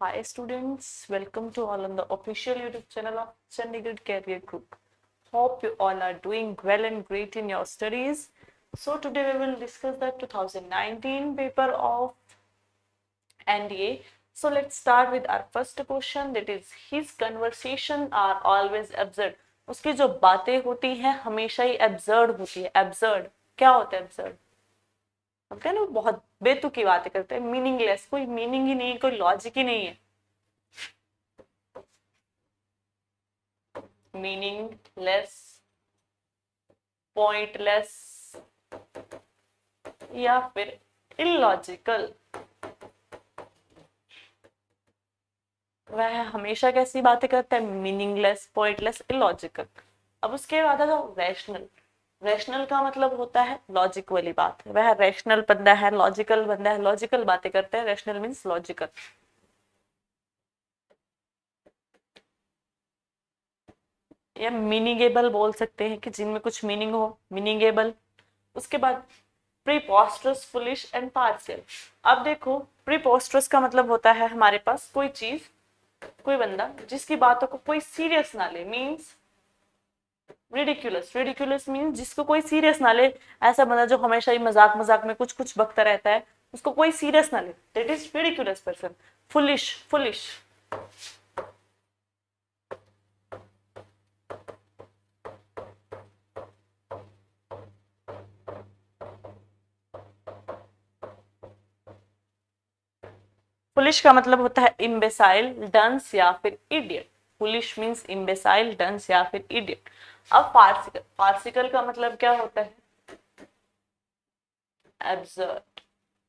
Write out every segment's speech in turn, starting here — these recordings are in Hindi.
Hi students, welcome to all on the official YouTube channel of Chandigarh Career Group. Hope you all are doing well and great in your studies. So today we will discuss the 2019 paper of NDA. So let's start with our first question, that is his conversation are always absurd. उसकी जो बातें होती हैं हमेशा ही absurd होती है. Absurd क्या होता है? absurd होता है ना, बहुत बेतुकी बातें करते हैं, मीनिंगलेस, कोई मीनिंग ही नहीं है, कोई लॉजिक ही नहीं है. मीनिंगलेस, पॉइंटलेस या फिर इलॉजिकल. वह हमेशा कैसी बातें करता है? Meaningless, pointless, illogical. अब उसके बाद आ जाओ रैशनल. रैशनल का मतलब होता है लॉजिक वाली बात. वह रैशनल बंदा है, लॉजिकल बंदा है, लॉजिकल बातें करते हैं. Rational means logical. या मीनिंगेबल बोल सकते हैं कि जिनमें कुछ मीनिंग हो, मीनिंगेबल. उसके बाद प्रीपोस्टरस, फुलिश एंड पार्शियल. अब देखो, प्रीपोस्टरस का मतलब होता है हमारे पास कोई चीज, कोई बंदा जिसकी बातों को कोई सीरियस ना ले, मीन्स रिडिकुलस. रिडिकुलस मीन्स जिसको कोई सीरियस ना ले. ऐसा बंदा जो हमेशा ही मजाक मजाक में कुछ कुछ बकता रहता है, उसको कोई सीरियस ना ले, that is ridiculous person. Foolish, foolish. Foolish का मतलब होता है इम्बेसाइल, डंस या फिर इडियट. फुलिश मीन्स इम्बेसाइल, डंस या फिर इडियट. अब पार्सिकल. पार्सिकल का मतलब क्या होता है? एब्सर्ड.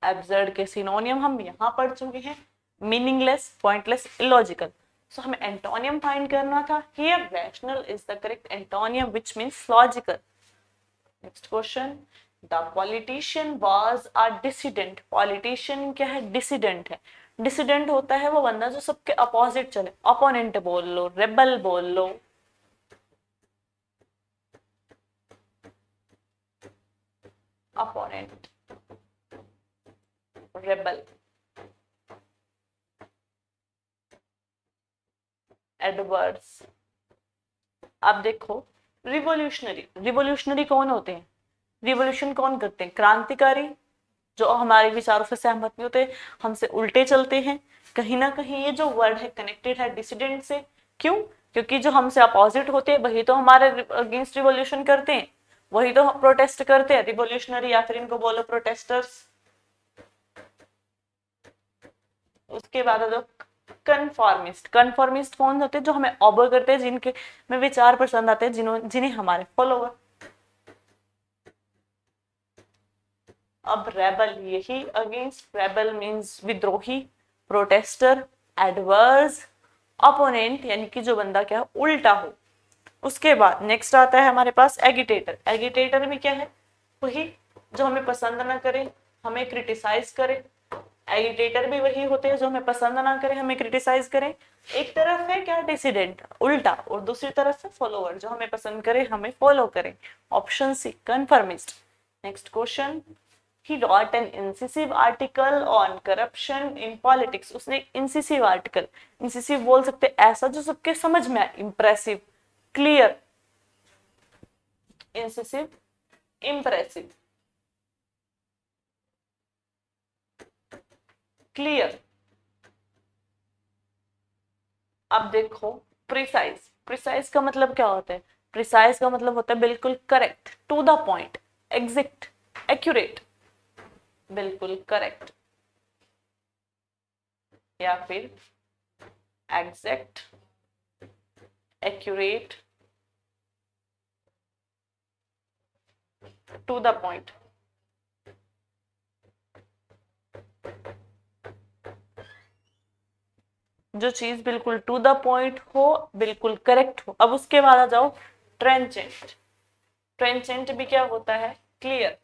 एब्सर्ड के सिनोनियम हम यहाँ पढ़ चुके हैं. Meaningless, pointless, illogical. सो हमें एंटोनियम फाइंड करना था. Here rational is the correct antonym which means logical. Next question. The politician was a dissident. Politician क्या है? डिसिडेंट है. डिसिडेंट होता है वो बंदा जो सबके अपोजिट चले. अपोनेंट बोल लो, रेबल बोल लो. Opponent, rebel, adverse. अब देखो, रिवोल्यूशनरी. रिवोल्यूशनरी कौन होते हैं? रिवोल्यूशन कौन करते हैं? क्रांतिकारी, जो हमारे विचारों से सहमत नहीं होते, हमसे उल्टे चलते हैं. कहीं ना कहीं ये जो वर्ड है कनेक्टेड है डिसिडेंट से. क्यों? क्योंकि जो हमसे अपोजिट होते हैं वही तो हमारे अगेंस्ट रिवोल्यूशन करते हैं, वही तो प्रोटेस्ट करते हैं. रिवोल्यूशनरी या फिर इनको बोलो प्रोटेस्टर्स. उसके बाद जो कन्फॉर्मिस्ट. कन्फॉर्मिस्ट कौन होते हैं? जो हमें ऑबो करते हैं, जिनके में विचार पसंद आते हैं, जिन्हें हमारे फॉलोवर. अब रेबल, यही अगेंस्ट. रेबल मींस विद्रोही, प्रोटेस्टर, एडवर्स, अपोनेंट यानी कि जो बंदा क्या है, उल्टा हो. उसके बाद नेक्स्ट आता है हमारे पास एगिटेटर. एगिटेटर में क्या है? वही जो हमें पसंद ना करे, हमें क्रिटिसाइज करे. एगिटेटर भी वही होते हैं जो हमें पसंद ना करे, हमें क्रिटिसाइज करें. एक तरफ है क्या? डिसिडेंट, उल्टा. और दूसरी तरफ है फॉलोअर, जो हमें पसंद करे, हमें फॉलो करें. Option C, conformist. Next question. He wrote an incisive article on corruption in politics. उसने एक incisive article, incisive बोल सकते ऐसा जो सबके समझ में आए. impressive, clear, incisive, impressive, clear. अब देखो, प्रिसाइज. प्रिसाइज का मतलब क्या होता है? प्रिसाइज का मतलब होता है बिल्कुल correct, to the point, exact, accurate. बिल्कुल करेक्ट या फिर exact, accurate, to the point. जो चीज बिल्कुल टू द पॉइंट हो, बिल्कुल करेक्ट हो. अब उसके बाद आ जाओ ट्रेंचेंट. ट्रेंचेंट भी क्या होता है? क्लियर.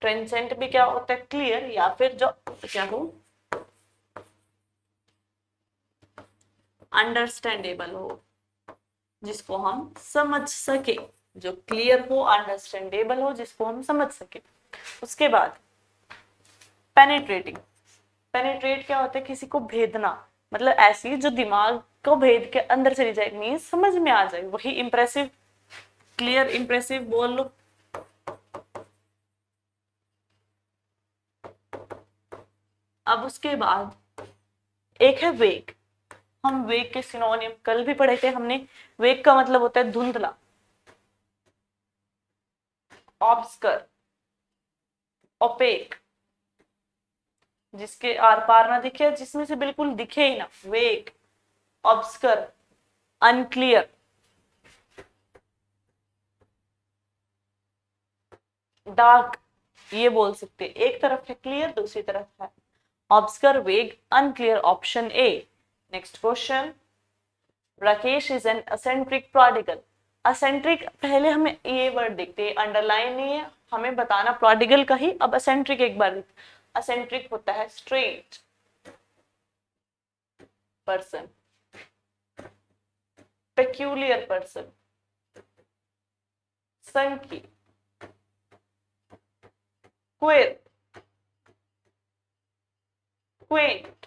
ट्रेंचेंट भी क्या होता है? क्लियर या फिर जो क्या हो, अंडरस्टैंडेबल हो, जिसको हम समझ सके. जो क्लियर हो, अंडरस्टैंडेबल हो, जिसको हम समझ सके. उसके बाद पेनिट्रेटिंग. पेनिट्रेट क्या होता है, किसी को भेदना, मतलब ऐसी जो दिमाग को भेद के अंदर चली जाए, मीन्स समझ में आ जाए, वही इंप्रेसिव। क्लियर, इंप्रेसिव बोल लो। अब उसके बाद एक है वेग। हम वेग के सिनोनिम कल भी पढ़े थे हमने। वेग का मतलब होता है धुंधला, ऑब्सकर, ओपेक, जिसके आर पार ना दिखे, जिसमें से बिल्कुल दिखे ही ना, वेग, ऑब्सकर, अनक्लियर, डार्क, ये बोल सकते। एक तरफ है क्लियर, दूसरी तरफ है ऑब्सकर, वेग, unclear, option A. Next question, Rakesh is an eccentric prodigal. Eccentric, पहले हमें ये वर्ड देखते हैं, अंडरलाइन नहीं है, हमें बताना प्रोडिगल का ही। अब असेंट्रिक एक बार देखते। असेंट्रिक होता है strange person, peculiar person, संकी, क्वेर, Quint.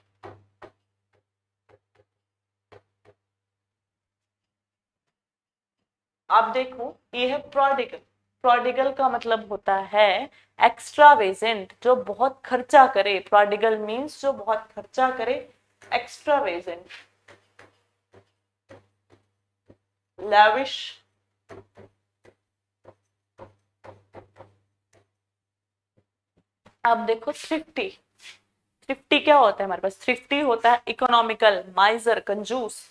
आप देखो, ये है प्रोडिगल। प्रोडिगल का मतलब होता है एक्स्ट्रावेजेंट, जो बहुत खर्चा करे। प्रोडिगल मींस जो बहुत खर्चा करे, एक्स्ट्रावेजेंट, लैविश, अब देखो थ्रिफ्टी। थ्रिफ्टी क्या होता है हमारे पास? थ्रिफ्टी होता है इकोनॉमिकल, माइजर, कंजूस।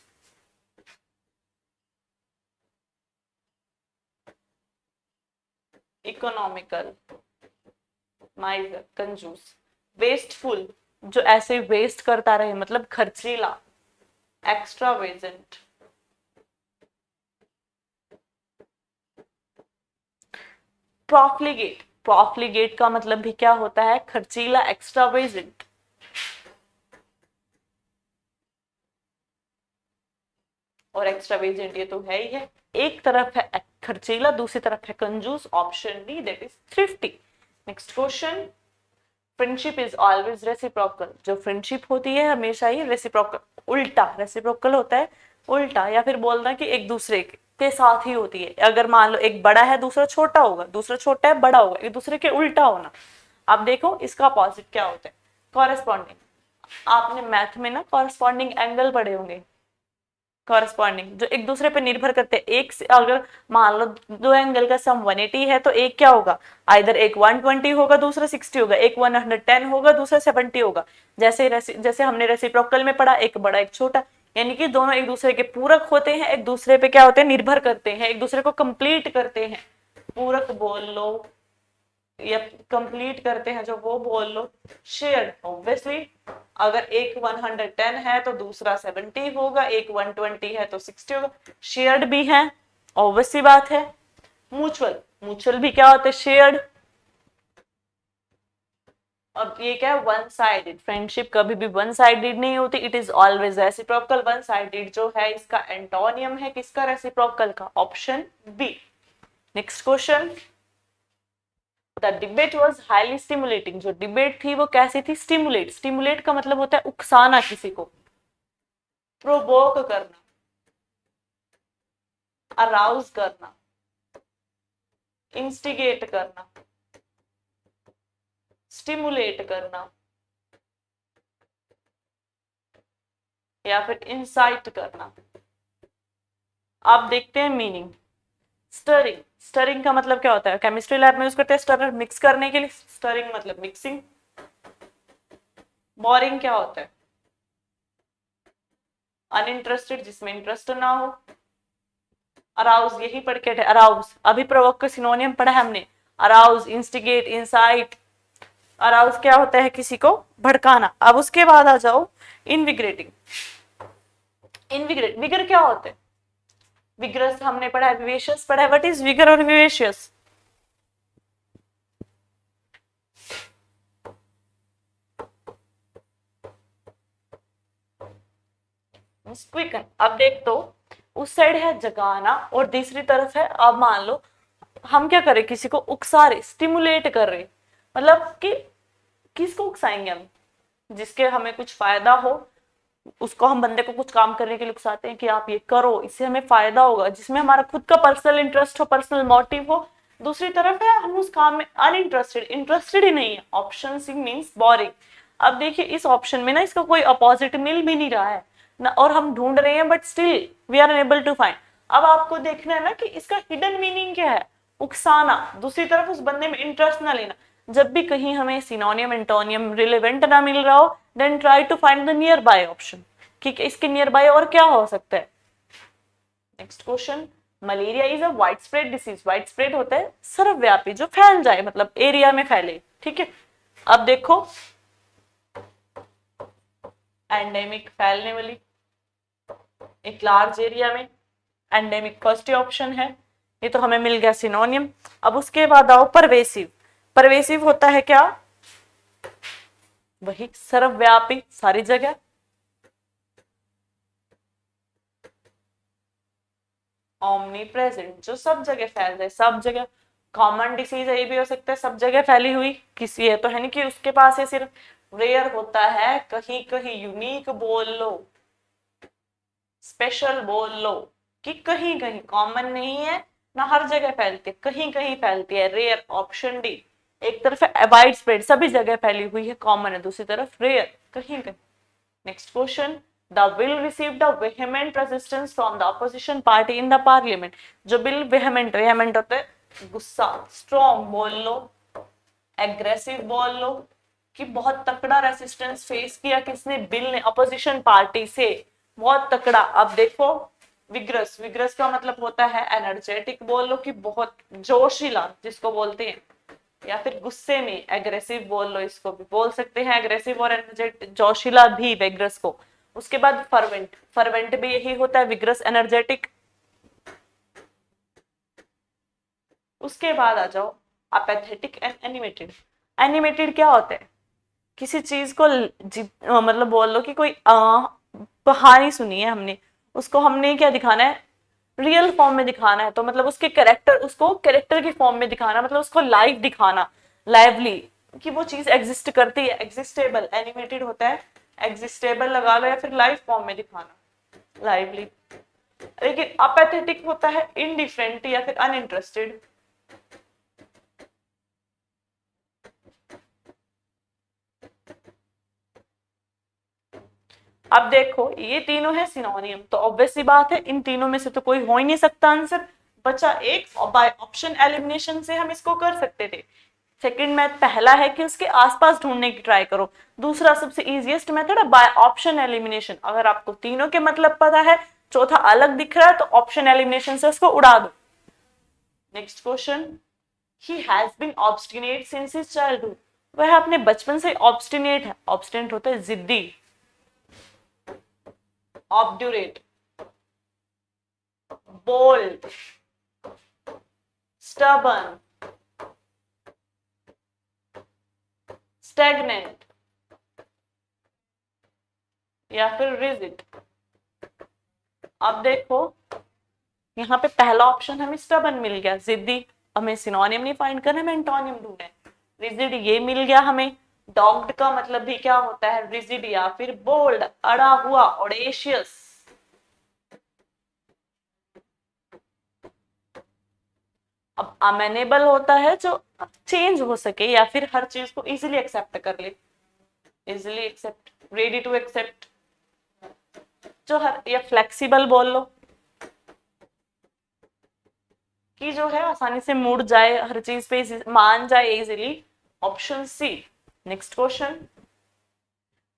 इकोनॉमिकल, माइजर, कंजूस। वेस्टफुल, जो ऐसे वेस्ट करता रहे, मतलब खर्चीला, एक्स्ट्रावेजेंट। प्रॉफ्लिगेट, प्रॉफ्लिगेट का मतलब भी क्या होता है? खर्चीला, एक्स्ट्रावेजेंट। और एक्स्ट्रावेजेंट ये तो है ही है। एक तरफ है खर्चीला, दूसरी तरफ है कंजूस, option D, that is thrifty. Next question, friendship is always reciprocal. जो फ्रेंडशिप होती है हमेशा ही रेसिप्रोकल, उल्टा रेसिप्रोकल होता है, उल्टा, या फिर बोलना कि एक दूसरे के साथ ही होती है। अगर मान लो एक बड़ा है, दूसरा छोटा होगा, दूसरा छोटा है, बड़ा होगा, एक दूसरे के उल्टा होना। अब देखो इसका अपोजिट क्या होता है? कॉरेस्पॉन्डिंग। आपने मैथ में ना कॉरेस्पॉन्डिंग एंगल पढ़े होंगे। कॉरेस्पॉन्डिंग जो एक दूसरे पे निर्भर करते हैं। एक से अगर मान लो दो एंगल का सम 180 है, तो एक क्या होगा? आइदर एक 120 होगा, दूसरा 60 होगा, एक 110 होगा, दूसरा 70 होगा। जैसे हमने रेसिप्रोकल में पढ़ा, एक बड़ा एक छोटा, यानी कि दोनों एक दूसरे के पूरक होते हैं, एक दूसरे पे क्या होते हैं? निर्भर करते हैं, एक दूसरे को कंप्लीट करते हैं। पूरक बोल लो या कंप्लीट करते हैं जो, वो बोल लो। शेयर्ड, ऑब्वियसली अगर एक 110 है तो दूसरा 70 होगा, एक 120 है तो 60 होगा। शेयर्ड भी है, ऑब्वियस सी बात है। म्यूचुअल, म्यूचुअल भी क्या होता है? शेयर्ड। अब ये क्या है? One sided. फ्रेंडशिप कभी भी वन साइडेड नहीं होती, it is always reciprocal. One sided जो है इसका एंटोनियम है किसका? रेसिप्रोकल का, option B. Next question, the debate was highly stimulating. जो डिबेट थी वो कैसी थी? स्टिमुलेट। स्टिमुलेट का मतलब होता है उकसाना किसी को, प्रोवोक करना, अराउज करना, इंस्टिगेट करना, स्टिमुलेट करना, या फिर इंसाइट करना। आप देखते हैं मीनिंग। स्टरिंग, स्टरिंग का मतलब क्या होता है? केमिस्ट्री लैब में यूज करते हैं स्टरर, मिक्स करने के लिए। स्टरिंग मतलब मिक्सिंग। बोरिंग क्या होता है? अनइंटरेस्टेड, जिसमें इंटरेस्ट ना हो। अराउज, यही पढ़ के अराउज, अभी प्रोवोक का सिनोनियम पढ़ा है हमने। Arouse, instigate, insight. अराउज क्या होता है? किसी को भड़काना। अब उसके बाद आ जाओ इनविग्रेटिंग। इनविग्रेट, विगर क्या होता है? विगरस हमने पढ़ा है, विवेशियस पढ़ा है। व्हाट इज विगर और विवेशियस? क्विकन। अब देख तो उस साइड है जगाना और दूसरी तरफ है, अब मान लो हम क्या करें? किसी को उकसा रहे, स्टिमुलेट कर रहे, मतलब कि किसको उकसाएंगे हम? जिसके हमें कुछ फायदा हो, उसको हम बंदे को कुछ काम करने के लिए उकसाते हैं कि आप ये करो, इससे हमें फायदा होगा, जिसमें हमारा खुद का पर्सनल इंटरेस्ट हो, पर्सनल मोटिव हो। दूसरी तरफ है हम उस काम में अनइंटरेस्टेड, इंटरेस्टेड ही नहीं है। Option C means boring. अब देखिए इस ऑप्शन में ना इसका कोई अपोजिट मिल भी नहीं रहा है ना, और हम ढूंढ रहे हैं but still we are unable to find. अब आपको देखना है ना कि इसका हिडन मीनिंग क्या है, उकसाना, दूसरी तरफ उस बंदे में इंटरेस्ट ना लेना। जब भी कहीं हमें सिनोनियम एंटोनियम रिलेवेंट ना मिल रहा हो, then try to find the nearby option, कि इसके नियर बाय और क्या हो सकता है। Next question, malaria is a widespread disease. Widespread होता है सर्वव्यापी, जो फैल जाए, मतलब एरिया में फैले, ठीक है। अब देखो एंडेमिक, फैलने वाली, एक लार्ज एरिया में, एंडेमिक फर्स्ट ऑप्शन है, ये तो हमें मिल गया सिनोनियम। अब उसके बाद आओ परवेसिव। परवेसिव होता है क्या, वही सर्वव्यापी, सारी जगह। ओमनी प्रेजेंट, जो सब जगह फैल जाए, सब जगह। कॉमन डिसीज है, ये भी हो सकता है सब जगह फैली हुई, किसी है तो है नहीं कि उसके पास है, सिर्फ रेयर होता है, कहीं कहीं यूनिक बोल लो, स्पेशल बोल लो, कि कहीं कहीं, कॉमन नहीं है ना, हर जगह फैलती है, कहीं कहीं फैलती है, रेयर। Option D. एक तरफ है वाइड स्प्रेड, सभी जगह फैली हुई है, कॉमन है, दूसरी तरफ रेयर, कहीं कहीं। Next question, the bill received a vehement resistance from the opposition party in the parliament. जो बिल वेहेमेंट, वेहेमेंट होता है गुस्सा, स्ट्रॉन्ग बोल लो, एग्रेसिव बोल लो, कि बहुत तकड़ा रेसिस्टेंस फेस किया किसने, बिल ने, अपोजिशन पार्टी से, बहुत तकड़ा। अब देखो विग्रस, विग्रस का मतलब होता है एनर्जेटिक बोल लो, कि बहुत जोशीला जिसको बोलते हैं, या फिर गुस्से में एग्रेसिव बोल लो, इसको भी बोल सकते हैं एग्रेसिव और एनर्जेटिक, जोशीला भी विग्रस को। उसके बाद फर्वेंट, फर्वेंट भी यही होता है, विग्रस, एनर्जेटिक। उसके बाद आ जाओ अपेथेटिक एंड एनिमेटेड। एनिमेटेड क्या होता है, किसी चीज को मतलब बोल लो कि कोई कहानी सुनी है हमने, उसको हमने क्या दिखाना है, रियल फॉर्म में दिखाना है, तो मतलब उसके कैरेक्टर, उसको कैरेक्टर की फॉर्म में दिखाना, मतलब उसको लाइव दिखाना, लाइवली, कि वो चीज एग्जिस्ट करती है, एग्जिस्टेबल। एनिमेटेड होता है एग्जिस्टेबल लगा लो, या फिर लाइव फॉर्म में दिखाना, लाइवली। लेकिन अपेथेटिक होता है इनडिफरेंट या फिर अनइंटरेस्टेड। अब देखो ये तीनों है सिनोनियम, तो ऑब्वियस सी बात है इन तीनों में से तो कोई हो ही नहीं सकता आंसर, बचा एक, और बाय ऑप्शन एलिमिनेशन से हम इसको कर सकते थे। सेकंड मेथड पहला है कि उसके आसपास ढूंढने की ट्राई करो, दूसरा सबसे इजीएस्ट मेथड है बाय ऑप्शन एलिमिनेशन। अगर आपको तीनों के मतलब पता है, चौथा अलग दिख रहा है, तो ऑप्शन एलिमिनेशन से उसको उड़ा दो। Next question, he has been obstinate since his childhood. वह अपने बचपन से ऑब्स्टिनेट है, ऑब्स्टिनेट होता है जिद्दी, obdurate, bold, stubborn, stagnant या फिर rigid। अब देखो यहाँ पे पहला ऑप्शन हमें stubborn मिल गया, जिद्दी। हमें सिनोनियम नहीं फाइंड करना, हमें एंटोनियम ढूंढना है। rigid ये मिल गया हमें। dogged का मतलब भी क्या होता है, rigid या फिर bold, अड़ा हुआ, audacious। अब अमेनेबल होता है जो चेंज हो सके या फिर हर चीज को इजीली एक्सेप्ट कर ले, easily accept, ready to accept, जो हर, या फ्लेक्सिबल बोल लो, कि जो है आसानी से मुड़ जाए, हर चीज पे मान जाए easily. Option C. Next question,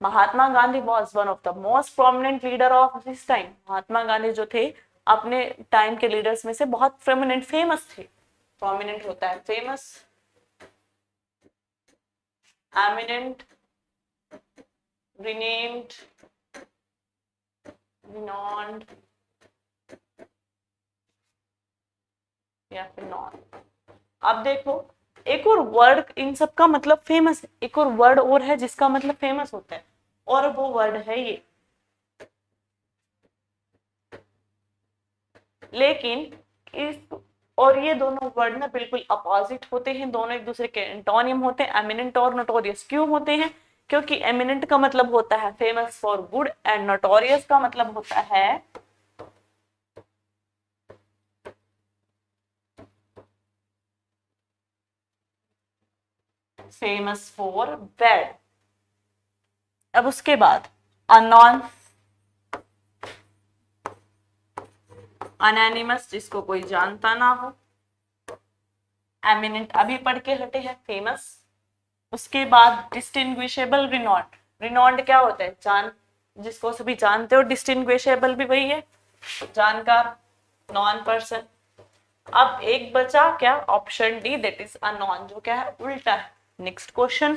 Mahatma Gandhi was one of the most prominent leader of this time. Mahatma Gandhi जो थे अपने टाइम के लीडर्स में से बहुत प्रोमिनेंट, फेमस थे। प्रोमिनेंट होता है फेमस, एमिनेंट, रिनेम्ड, रिनॉन्ड या फिर नॉन। अब देखो एक और वर्ड इन सब का मतलब फेमस है, एक और वर्ड और है जिसका मतलब फेमस होता है, और वो वर्ड है ये। लेकिन इस और ये दोनों वर्ड ना बिल्कुल अपोजिट होते हैं, दोनों एक दूसरे के एंटोनियम होते हैं। एमिनेंट और नोटोरियस क्यों होते हैं, क्योंकि एमिनेंट का मतलब होता है famous for good and notorious का मतलब होता है फेमस फॉर बैड। अब उसके बाद अननोन, अनएनिमस जिसको कोई जानता ना हो, एमिनेंट अभी पढ़ के हटे हैं, फेमस। उसके बाद डिस्टिंग्विशेबल, रिनॉन्ड, रिनॉन्ड क्या होता है, जान, जिसको सभी जानते हो। डिस्टिंग्विशेबल भी वही है, जानकार, नॉन पर्सन। अब एक बचा क्या, option D, that is unknown, जो क्या है, उल्टा है। Next question,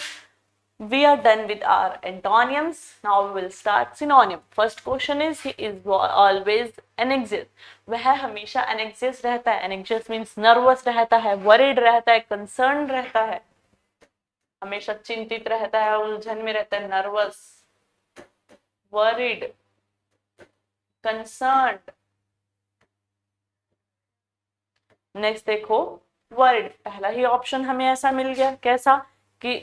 we are done with our antonyms. Now we will start synonym. First question is he is always anxious. वह हमेशा anxious रहता है। anxious means nervous रहता है, worried रहता है, concerned रहता है, हमेशा चिंतित रहता है, उलझन में रहता है, nervous, worried, concerned। नेक्स्ट देखो वर्ड, पहला ही ऑप्शन हमें ऐसा मिल गया, कैसा कि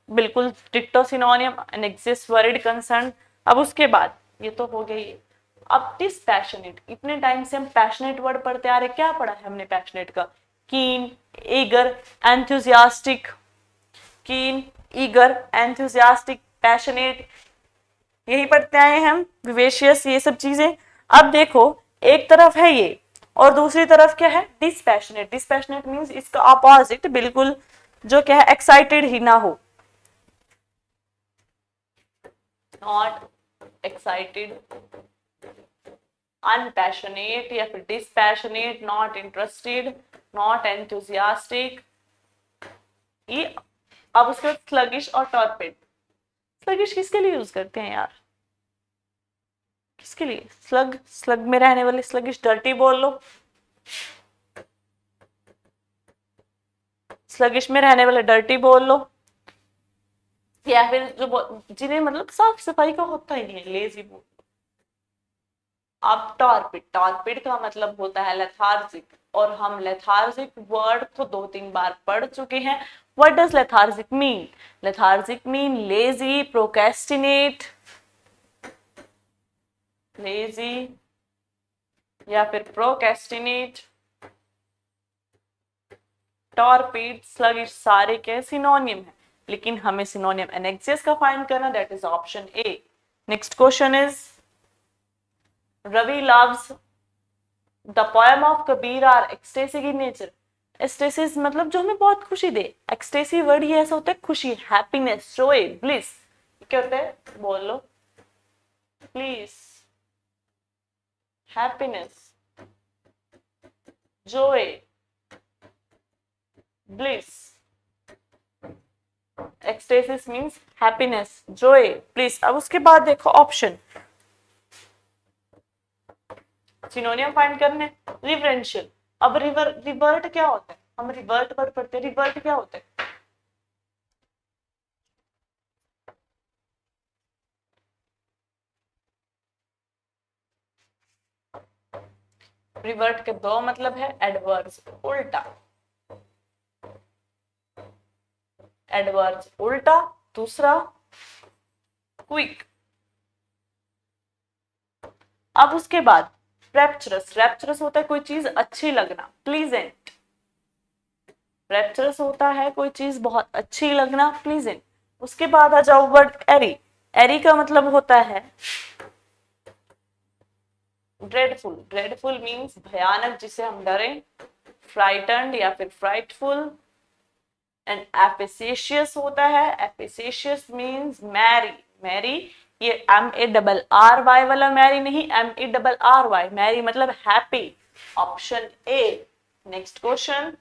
बिल्कुल डिक्टो सिनोनिम, एनेक्सिस, वरीड, कंसर्न। अब उसके बाद ये तो हो गई। अब डिस्पैशनेट, इतने टाइम से हम पैशनेट वर्ड पढ़ते आ रहे, क्या पढ़ा है हमने पैशनेट का, कीन, ईगर, एंथुजियास्टिक, कीन, ईगर, एंथुजियास्टिक, पैशनेट, यही पढ़ते आए हैं हम, विवेशियस, ये सब चीजें। अब देखो एक तरफ है ये और दूसरी तरफ क्या है, डिस्पैशनेट। डिस्पैशनेट मींस इसका अपोजिट, बिल्कुल जो क्या है, एक्साइटेड ही ना हो, नॉट एक्साइटेड, अनपैशनेट या फिर dispassionate, not interested, not enthusiastic. ये अब उसके बाद स्लगिश और टॉर्पिड। स्लगिश किसके लिए यूज करते हैं यार, किसके लिए, स्लग, स्लग में रहने वाले स्लगिश, डर्टी बोल लो, स्लगिश में रहने वाले डर्टी बोल लो, या फिर जो जिन्हें मतलब साफ सफाई का होता ही नहीं है, लेजी बोल। अब टॉर्पिड, टॉर्पिड का मतलब होता है लेथार्जिक, और हम लेथार्जिक वर्ड को 2-3 बार पढ़ चुके हैं। What does lethargic mean, lethargic mean lazy, procrastinate, lazy या फिर प्रोक्रेस्टिनेट, टॉर्पिड, स्लगिश, सारे के सिनोनिम है, लेकिन हमें सिनोनिम एनेक्सियस का फाइंड करना, that is option A. Next question is Ravi loves the poem of Kabir are ecstatic in nature. Ecstasies मतलब जो हमें बहुत खुशी दे, एक्सटेसी वर्ड ही ऐसा होता है, खुशी, हैप्पीनेस, जॉय, ब्लिस। क्या होता है, बोल लो please, happiness, joy, bliss. Ecstasies means happiness, joy, bliss. अब उसके बाद देखो ऑप्शन, सिनोनियम फाइंड करने, रिवरेंशियल। अब रिवर्ट क्या होता है, हम रिवर्ट वर्ड पढ़ते हैं, रिवर्ट क्या होता है, रिवर्ट के 2 मतलब है, एडवर्स, उल्टा, एडवर्स उल्टा, दूसरा क्विक। अब उसके बाद रैप्चरस, रैप्चरस होता है कोई चीज अच्छी लगना, प्लीजेंट, रैप्चरस होता है कोई चीज बहुत अच्छी लगना, प्लीजेंट। उसके बाद आ जाओ वर्ड एरी, एरी का मतलब होता है ड्रेडफुल, ड्रेडफुल मींस भयानक, जिसे हम डरें, फ्राइटन्ड या फिर फ्राइटफुल। एंड एफिशियस होता है, एफिशियस मींस मैरी, मैरी, ये MARR वाला मैरी नहीं, MERRY, मैरी मतलब happy, option A. Next question,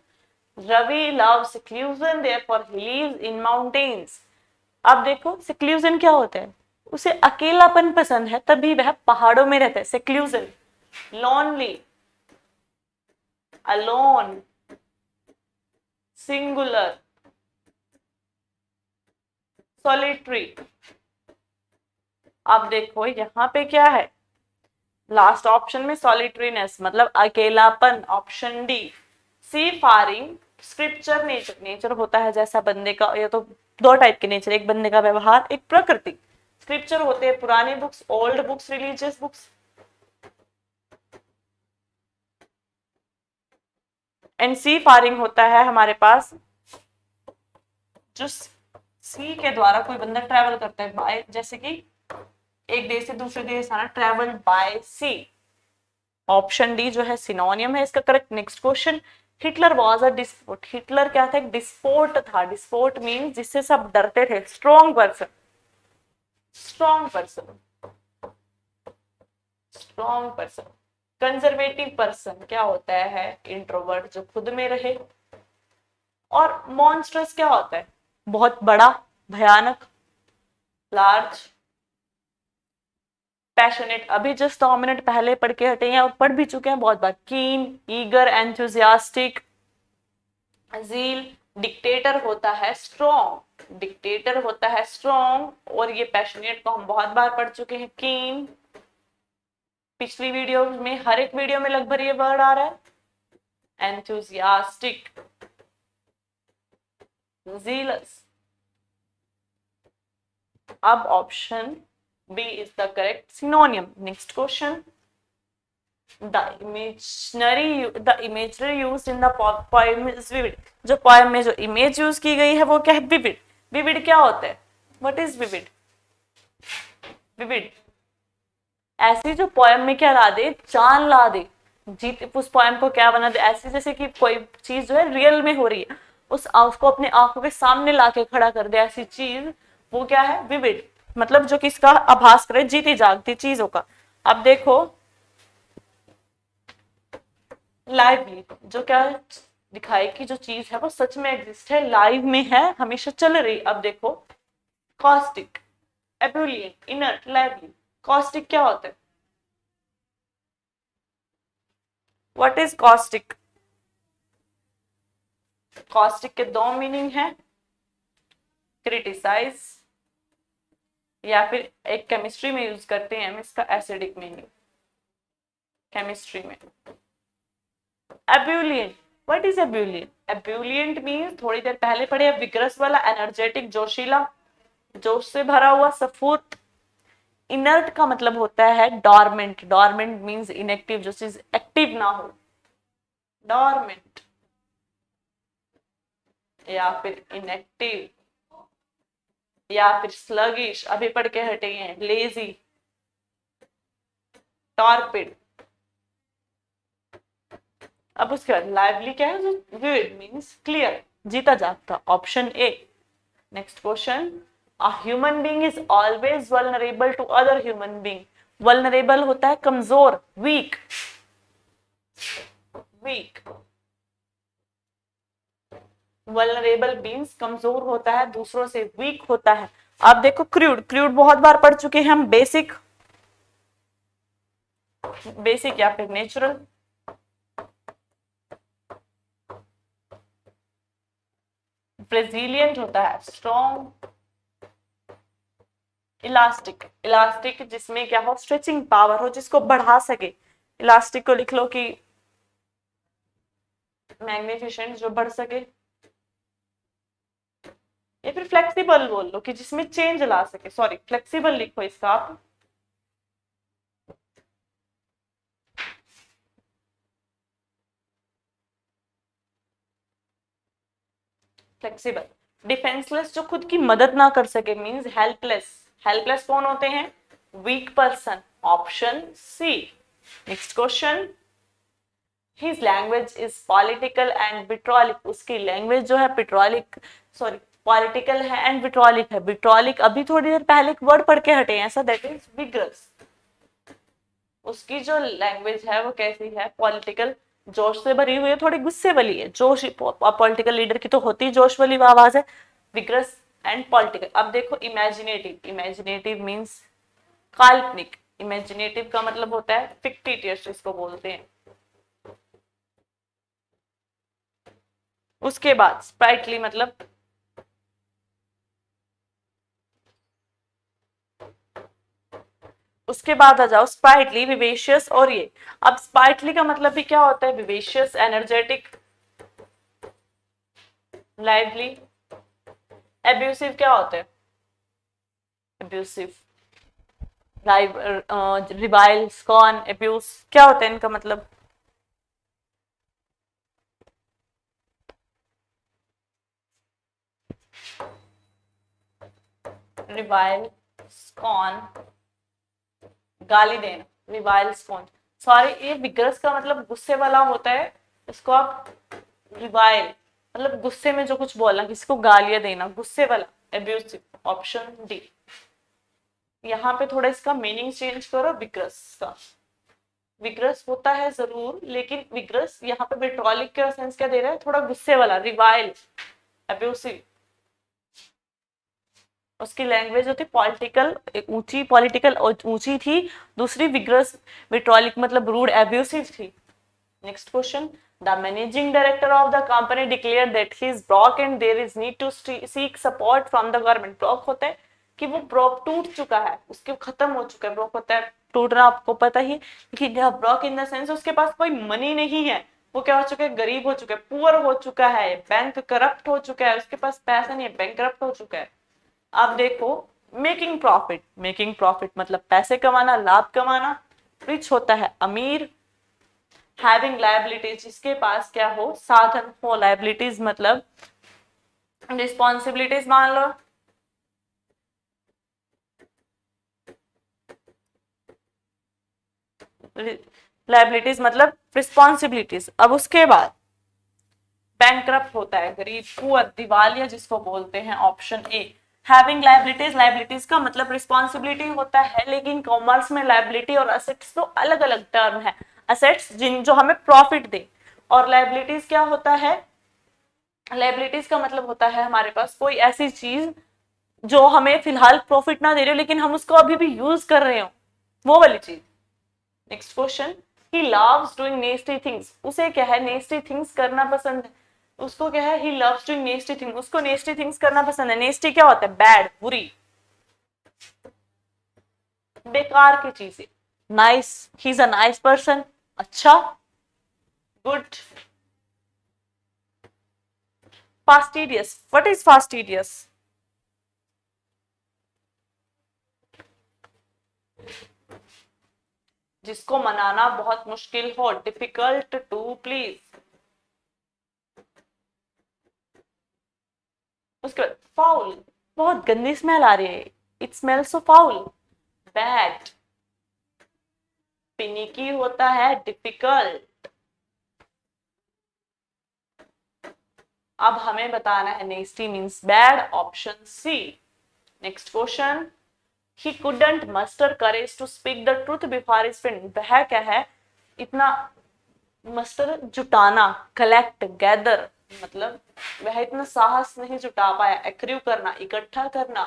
Ravi loves seclusion therefore he lives in mountains। अब देखो seclusion क्या होता है, उसे अकेलापन पसंद है तभी वह पहाड़ों में रहता है, seclusion, lonely, alone, singular, solitary। अब देखो यहाँ पे क्या है, लास्ट ऑप्शन में सॉलिटरीनेस मतलब अकेलापन, ऑप्शन डी। सी फारिंग, स्क्रिप्चर, नेचर, नेचर होता है जैसा बंदे का, या तो दो टाइप के नेचर, एक बंदे का व्यवहार, एक प्रकृति। स्क्रिप्चर होते हैं पुरानी books, old books, religious books. And seafaring होता है हमारे पास जो सी के द्वारा कोई बंदा ट्रेवल करता है बाय, जैसे कि एक देश से दूसरे देश आना, travel by sea. Option D जो है सिनोनियम है इसका correct. Next question, Hitler was a despot. Hitler क्या था? एक डिस्पोट था। डिस्पोट मीन जिससे सब डरते थे, strong person, strong person, strong person. Conservative person क्या होता है? इंट्रोवर्ट, जो खुद में रहे। और मॉन्स्टर्स क्या होता है? बहुत बड़ा, भयानक, लार्ज। पैशनेट अभी जस्ट 2 मिनट पहले पढ़ के हटे हैं और पढ़ भी चुके हैं बहुत बार। कीन, ईगर, एंथुजियास्टिक, जील। डिक्टेटर होता है स्ट्रॉन्ग, डिक्टेटर होता है स्ट्रॉन्ग। और ये पैशनेट को हम बहुत बार पढ़ चुके हैं। कीन, पिछली वीडियो में, हर एक वीडियो में लगभग ये वर्ड आ रहा है। Enthusiastic, zealous. अब option B is the correct synonym. Next question, the imagery used in the poem is vivid। जो poem में जो इमेज यूज की गई है वो क्या है? विविड। विविड क्या होता है? What is vivid? विविड ऐसी जो पोएम में क्या ला दे? जान ला दे। जीत उस पोएम को क्या बना दे? ऐसी जैसे कि कोई चीज जो है रियल में हो रही है, उसको अपने आंखों के सामने लाके खड़ा कर दे, ऐसी चीज, वो क्या है? विविड। मतलब जो किसका आभास करे? जीती जागती चीजों का। अब देखो लाइवली, जो क्या दिखाए कि जो चीज है वो सच में एग्जिस्ट है, लाइव में है, हमेशा चल रही। अब देखो कॉस्टिक, एब्यूलियंट, इनर्ट, लाइवली। कॉस्टिक क्या होता है? What is caustic? कॉस्टिक के दो मीनिंग है, क्रिटिसाइज या फिर एक केमिस्ट्री में यूज करते हैं हम इसका एसिडिक मीनिंग, केमिस्ट्री में। एब्यूलियंट, व्हाट इज एब्यूलियंट? एब्यूलियंट मीन्स थोड़ी देर पहले पढ़े, विग्रस वाला, एनर्जेटिक, जोशीला, जोश से भरा हुआ, सफूत। इनर्ट का मतलब होता है डॉर्मेंट। डॉर्मेंट मीन्स इनएक्टिव, जो चीज एक्टिव ना हो, डॉर्मेंट। या फिर इनएक्टिव, या फिर स्लगिश, अभी पढ़ के हटे हैं, लेजी, टॉर्पिड। अब उसके बाद लाइवली क्या है? जो विविड मीन्स क्लियर, जीता जागता। Option A. Next question, a human being is always vulnerable to other human being. Vulnerable होता है कमजोर, वीक, वीक। वल्नरेबल मीन्स कमजोर होता है दूसरों से, वीक होता है। आप देखो क्रूड, क्रूड बहुत बार पढ़ चुके हैं हम। बेसिक, बेसिक या फिर नेचुरल। ब्रेजिलियंट होता है स्ट्रॉन्ग। इलास्टिक, इलास्टिक जिसमें क्या हो? स्ट्रेचिंग पावर हो, जिसको बढ़ा सके। इलास्टिक को लिख लो कि मैग्निफिशेंट, जो बढ़ सके। या फिर फ्लेक्सिबल बोल लो कि जिसमें चेंज ला सके। सॉरी, फ्लेक्सिबल लिखो इसका आप। फ्लेक्सिबल। डिफेंसलेस, जो खुद की मदद ना कर सके, मींस हेल्पलेस। हेल्पलेस कौन होते हैं? Weak person. Option C. Next question, his language is political and vitriolic. उसकी लैंग्वेज जो है पिट्रॉलिक, सॉरी पॉलिटिकल है एंड विट्रॉलिक है। विट्रॉलिक अभी थोड़ी देर पहले एक वर्ड पढ़ के हटे हैं ऐसा, दैट इज विग्रस। उसकी जो लैंग्वेज है वो कैसी है? पॉलिटिकल, जोश से भरी हुई है, थोड़ी गुस्से वाली है। जोश पॉलिटिकल लीडर की तो होती है जोश वाली आवाज है। Vigorous and political. अब देखो इमेजिनेटिव, इमेजिनेटिव मींस काल्पनिक। इमेजिनेटिव का मतलब होता है फिक्टिटियस, इसको बोलते हैं। उसके बाद स्प्राइटली, मतलब उसके बाद आ जाओ स्प्राइटली, विवेशियस। और ये अब स्प्राइटली का मतलब भी क्या होता है? विवेशियस, एनर्जेटिक, लाइवली, एब्यूसिव क्या होते हैं? एब्यूसिव, रिवाइल, स्कॉन, एब्यूज, क्या होता है इनका मतलब? रिवाइल, स्कॉन, गाली देना, रिवाइल, स्कॉन। सॉरी, ये विग्रस का मतलब गुस्से वाला होता है, इसको आप रिवाइल मतलब गुस्से में जो कुछ बोलना, किसी को गालियां देना, गुस्से वाला, एब्यूसिव। Option D. यहाँ पे थोड़ा इसका मीनिंग चेंज करो, विग्रस का। विग्रस होता है जरूर, लेकिन विग्रस यहाँ पे विट्रॉलिक का सेंस क्या दे रहा है? थोड़ा गुस्से वाला, रिवाइल, एब्यूसिव। उसकी लैंग्वेज होती पॉलिटिकल, ऊंची, पॉलिटिकल ऊंची थी। दूसरी विग्रस, विट्रॉलिक मतलब रूड, एब्यूसिव थी। Next question, the managing director of the company declare that he is broke and there is need to seek support from the government. Broke होता है कि वो ब्रोक टूट चुका है, उसके खत्म हो चुका है। ब्रोक होता है टूटना, आपको पता ही। लेकिन ब्रोक इन द सेंस उसके पास कोई मनी नहीं है, वो क्या हो चुका है? गरीब हो चुका है, पुअर हो चुका है, बैंक करप्ट हो चुका है, उसके पास पैसा नहीं है, बैंक करप्ट हो चुका है। आप देखो, मेकिंग प्रॉफिट, मेकिंग प्रॉफिट मतलब पैसे कमाना, लाभ कमाना। रिच होता है अमीर। हैविंग लायबिलिटीज, जिसके पास क्या हो? साधन हो। लायबिलिटीज मतलब रिस्पॉन्सिबिलिटीज मान लो। लायबिलिटीज मतलब रिस्पॉन्सिबिलिटीज। अब उसके बाद बैंकरप्ट होता है, गरीब, पुअर, दिवालिया जिसको बोलते हैं। Option A. Having liabilities, liabilities का मतलब रिस्पॉन्सिबिलिटी होता है, लेकिन कॉमर्स में लायबिलिटी और असेट्स तो अलग अलग टर्म है। असेट्स जिन जो हमें प्रॉफिट दे, और लायबिलिटीज क्या होता है? लायबिलिटीज का मतलब होता है हमारे पास कोई ऐसी चीज जो हमें फिलहाल प्रॉफिट ना दे रही हो, लेकिन हम उसको अभी भी यूज कर रहे हो, वो वाली चीज। Next question, he loves doing नेस्टी things. उसे क्या है? नेस्टी थिंग्स करना पसंद है। उसको क्या है? ही लव्स डूइंग नेस्टी थिंग्स, उसको नेस्टी थिंग्स करना पसंद है। नेस्टी क्या होता है? बैड, बुरी, बेकार की चीजें। Nice, he is a nice person, अच्छा, good. Fastidious, what is fastidious? जिसको मनाना बहुत मुश्किल हो, डिफिकल्ट टू प्लीज। उसके बाद फाउल, बहुत गंदी स्मेल आ रही है, it smells so foul. Bad, finicky होता है, डिफिकल्ट। अब हमें बताना है nasty means bad, option C. Next question, he couldn't muster courage to speak the truth before his friend. वह क्या है? इतना मस्टर, जुटाना, कलेक्ट, गैदर मतलब वह इतना साहस नहीं जुटा पाया। एक्रिव करना, इकट्ठा करना,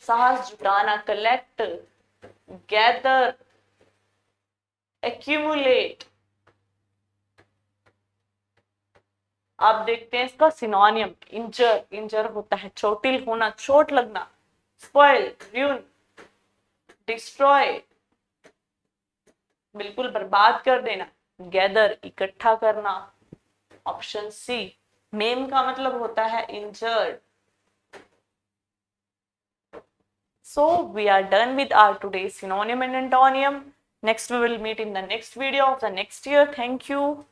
साहस जुटाना, कलेक्ट, गैदर, एक्यूमुलेट। आप देखते हैं इसका सिनोनियम, इंजर, इंजर होता है चोटिल होना, चोट लगना। स्पॉइल, ruin, डिस्ट्रॉय, बिल्कुल बर्बाद कर देना। गैदर, इकट्ठा करना। Option C. मेम का मतलब होता है injured. So we are done with our today's synonym and antonym. Next we will meet in the next video of the next year. Thank you.